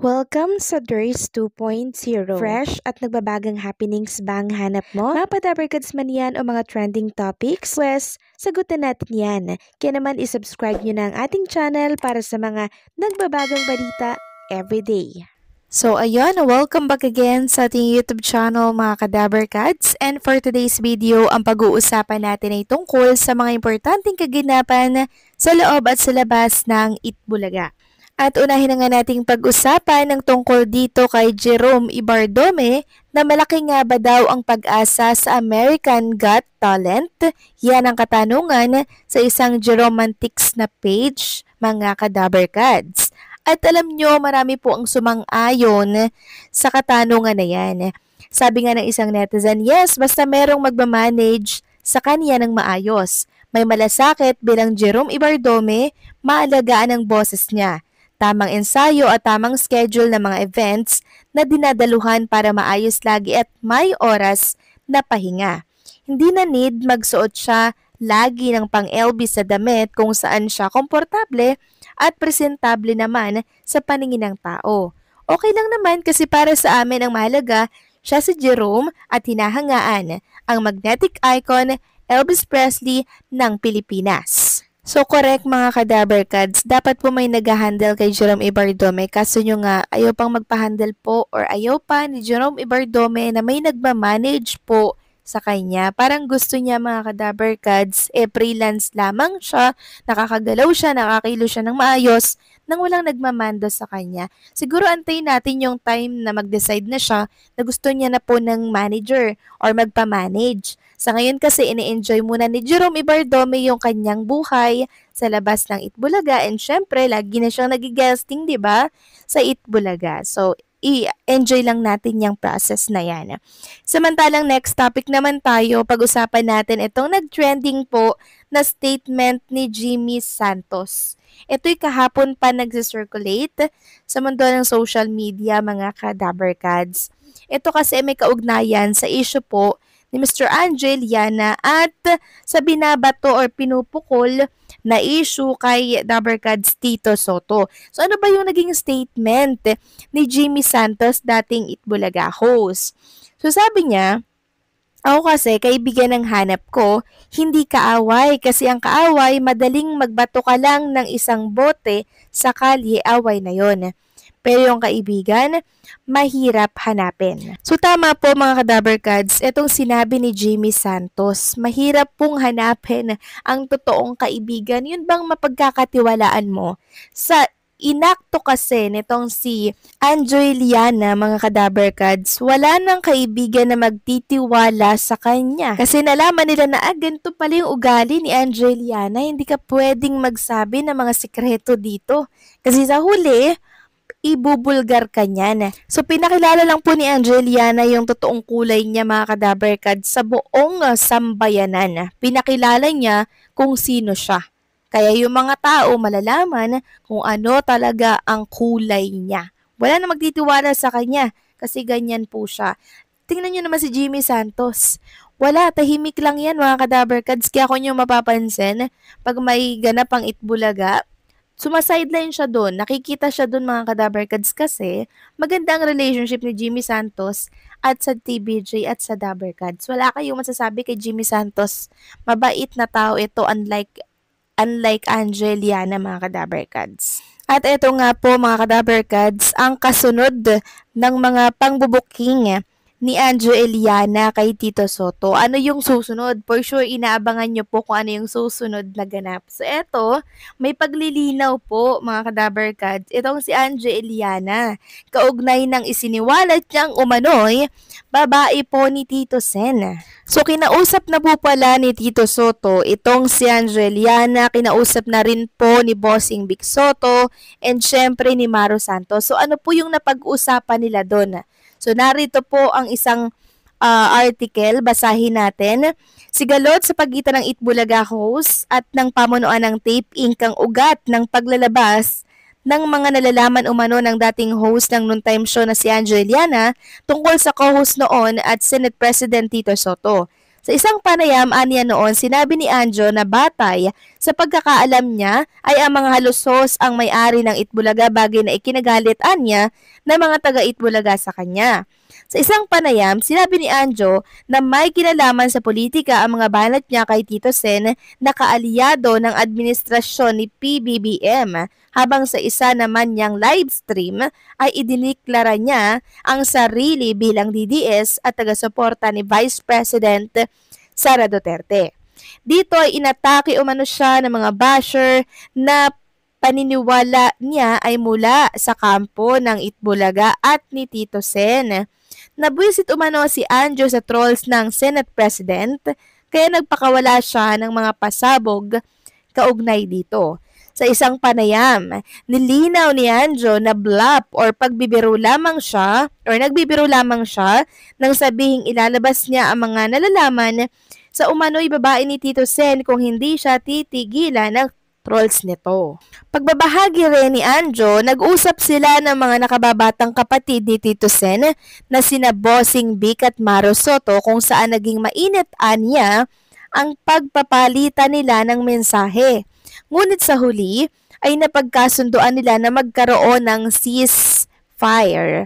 Welcome sa DRS 2.0. Fresh at nagbabagang happenings ba ang hanap mo? Mga padabarkads man yan o mga trending topics? Pues, sagutan natin yan. Kaya naman isubscribe nyo na ang ating channel para sa mga nagbabagang balita everyday. So ayun, welcome back again sa ating YouTube channel mga Kadabarkads. And for today's video, ang pag-uusapan natin ay tungkol sa mga importanteng kaganapan sa loob at sa labas ng Itbulaga. At unahin na nga nating pag-usapan ng tungkol dito kay Jerome Ibardome na malaki nga ba daw ang pag-asa sa American Got Talent? Yan ang katanungan sa isang Jeromantics na page, mga Kadabarkads. At alam nyo, marami po ang sumang-ayon sa katanungan na yan. Sabi nga ng isang netizen, yes, basta merong magmamanage sa kanya ng maayos. May malasakit bilang Jerome Ibardome, maalagaan ang boses niya. Tamang ensayo at tamang schedule ng mga events na dinadaluhan para maayos lagi at may oras na pahinga. Hindi na need magsuot siya lagi ng pang-LB sa damit kung saan siya komportable at presentable naman sa paningin ng tao. Okay lang naman kasi para sa amin ang mahalaga, siya si Jerome at hinahangaan ang magnetic icon Elvis Presley ng Pilipinas. So correct mga Kadabarkads, dapat po may nag-handle kay Jerome Ibardome kaso nyo nga ayaw pang magpa-handle po or ayaw pa ni Jerome Ibardome na may nagmamanage po sa kanya. Parang gusto niya mga Kadabarkads, freelance lamang siya, nakakagalaw siya, nakakilo siya ng maayos nang walang nagmamando sa kanya. Siguro antayin natin yung time na mag-decide na siya na gusto niya na po ng manager or magpa-manage. Sa ngayon kasi ini-enjoy muna ni Jerome Ibardome yung kanyang buhay sa labas ng Itbulaga and syempre lagi na siyang nag-guesting, 'di ba? Sa Itbulaga. So i-enjoy lang natin yung process na yan. Samantalang next topic naman tayo, pag-usapan natin itong nag-trending po na statement ni Jimmy Santos. Ito'y kahapon pa nag-circulate sa mundo ng social media mga Kadabarkads. Ito kasi may kaugnayan sa issue po ni Mr. Angel Liana at sa binabato or pinupukol na issue kay Dabarkads Tito Sotto. So ano ba yung naging statement ni Jimmy Santos, dating Itbulaga host? So sabi niya, ako kasi kaibigan ng hanap ko, hindi kaaway kasi ang kaaway madaling magbato ka lang ng isang bote sa kalye, away na yon. Pero yung kaibigan, mahirap hanapin. So tama po mga Kadabarkads, itong sinabi ni Jimmy Santos, mahirap pong hanapin ang totoong kaibigan. Yun bang mapagkakatiwalaan mo? Sa inakto kasi nitong si Angeliana mga Kadabarkads, wala nang kaibigan na magtitiwala sa kanya. Kasi nalaman nila na ganito pala yung ugali ni Angeliana, hindi ka pwedeng magsabi ng mga sikreto dito. Kasi sa huli, ibubulgar ka niyan. So, pinakilala lang po ni Angeliana yung totoong kulay niya mga Kadabarkads sa buong sambayanan. Pinakilala niya kung sino siya. Kaya yung mga tao malalaman kung ano talaga ang kulay niya. Wala na magtitiwala sa kanya kasi ganyan po siya. Tingnan nyo naman si Jimmy Santos. Wala, tahimik lang yan mga Kadabarkads. Kaya kung nyo mapapansin, pag may ganap ang Itbulaga, sumasideline siya doon, nakikita siya doon mga Kadabarkads kasi maganda ang relationship ni Jimmy Santos at sa TBJ at sa Dabarkads. Wala kayong masasabi kay Jimmy Santos. Mabait na tao ito unlike Angeliana mga Kadabarkads. At ito nga po mga Kadabarkads, ang kasunod ng mga pangbubuking ni Angeliana kay Tito Sotto. Ano yung susunod? For sure, inaabangan nyo po kung ano yung susunod na ganap. So, eto, may paglilinaw po, mga Kadabarkads. Itong si Angeliana, kaugnay ng isiniwalat niyang umano'y babae po ni Tito Sen. So, kinausap na po pala ni Tito Sotto itong si Angeliana, kinausap na rin po ni Bossing Vic Sotto, and syempre ni Maru Santos. So, ano po yung napag-usapan nila doon? So, narito po ang isang article, basahin natin. Sigalot sa pagitan ng Itbulaga host at ng pamunuan ng Tape Inc. ang ugat ng paglalabas ng mga nalalaman umano ng dating host ng noontime show na si Angeliana tungkol sa co-host noon at Senate President Tito Sotto. Sa isang panayam aniya noon, sinabi ni Anjo na batay sa pagkakaalam niya ay ang mga halusos ang may-ari ng Itbulaga, bagay na ikinagalit niya ng mga taga-Itbulaga sa kanya. Sa isang panayam, sinabi ni Anjo na may kinalaman sa politika ang mga banat niya kay Tito Sen na kaalyado ng administrasyon ni PBBM, habang sa isa naman niyang live stream ay idiniklara niya ang sarili bilang DDS at taga-suporta ni Vice President Sara Duterte. Dito ay inatake umano siya ng mga basher na paniniwala niya ay mula sa kampo ng Itbulaga at ni Tito Sen. Nabwisit umano si Anjo sa trolls ng Senate President, kaya nagpakawala siya ng mga pasabog kaugnay dito. Sa isang panayam, nilinaw ni Anjo na bluff or pagbibiro lamang siya or nagbibiro lamang siya nang sabihing ilalabas niya ang mga nalalaman sa umano'y babae ni Tito Sen kung hindi siya titigilan ng trolls nito. Pagbabahagi rin ni Anjo, nag-usap sila ng mga nakababatang kapatid ni Tito Sen na sina Bossing Vic at Maro Soto, kung saan naging mainit niya ang pagpapalitan nila ng mensahe. Ngunit sa huli ay napagkasunduan nila na magkaroon ng ceasefire.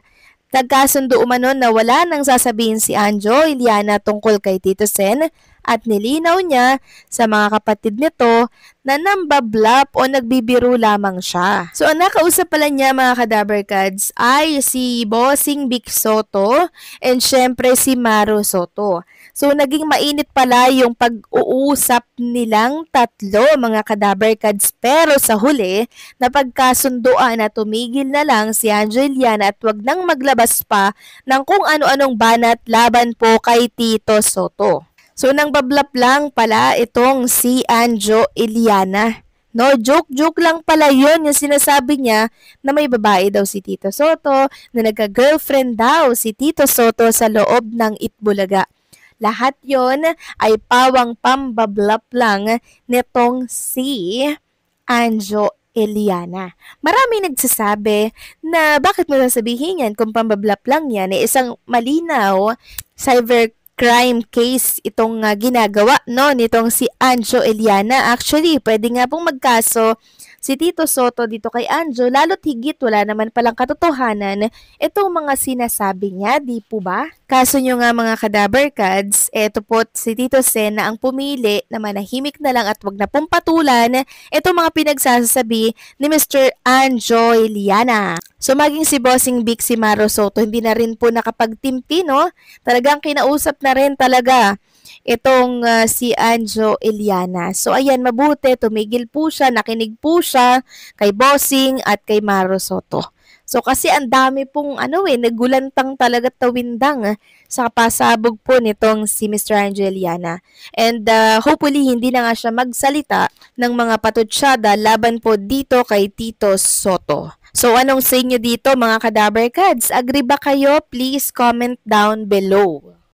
Nagkasundo umano na wala nang sasabihin si Anjo Iliana tungkol kay Tito Sen at nilinaw niya sa mga kapatid nito na nambabluff o nagbibiro lamang siya. So ang nakausap pala niya mga Kadaberkads ay si Bossing Vic Soto and syempre si Maro Soto. So naging mainit pala yung pag-uusap nilang tatlo mga Kadaberkads, pero sa huli napagkasunduan na tumigil na lang si Anjo Iliana at wag nang maglabas pa ng kung ano-anong banat laban po kay Tito Soto. So nang bablap lang pala itong si Anjo Iliana. No, joke lang pala yun yung sinasabi niya na may babae daw si Tito Soto, na nagka-girlfriend daw si Tito Soto sa loob ng Itbulaga. Lahat yon ay pawang pambablap lang nitong si Anjo Iliana. Marami nagsasabi na bakit mo sasabihin yan kung pambablap lang yan, isang malinaw cybercrime case itong ginagawa nitong si Anjo Iliana. Actually, pwede nga pong magkaso si Tito Soto dito kay Anjo, lalo't higit wala naman palang katotohanan itong mga sinasabi niya, di po ba? Kaso nyo nga mga Kadaberkads, eto po si Tito Sen na ang pumili na manahimik na lang at wag na pong patulan itong mga pinagsasabi ni Mr. Anjo Iliana. So maging si Bossing Vic, si Maro Soto, hindi na rin po nakapagtimpi, no? Talagang kinausap na rin talaga itong si Anjo Iliana. So ayan, mabuti, tumigil po siya, nakinig po siya kay Bossing at kay Maro Soto. So kasi ang dami pong nagulantang talaga tawindang sa pasabog po nitong si Mr. Anjo Iliana. And hopefully hindi na nga siya magsalita ng mga patutsyada laban po dito kay Tito Soto. So anong sa inyo dito mga Kadaberkads? Agree ba kayo? Please comment down below.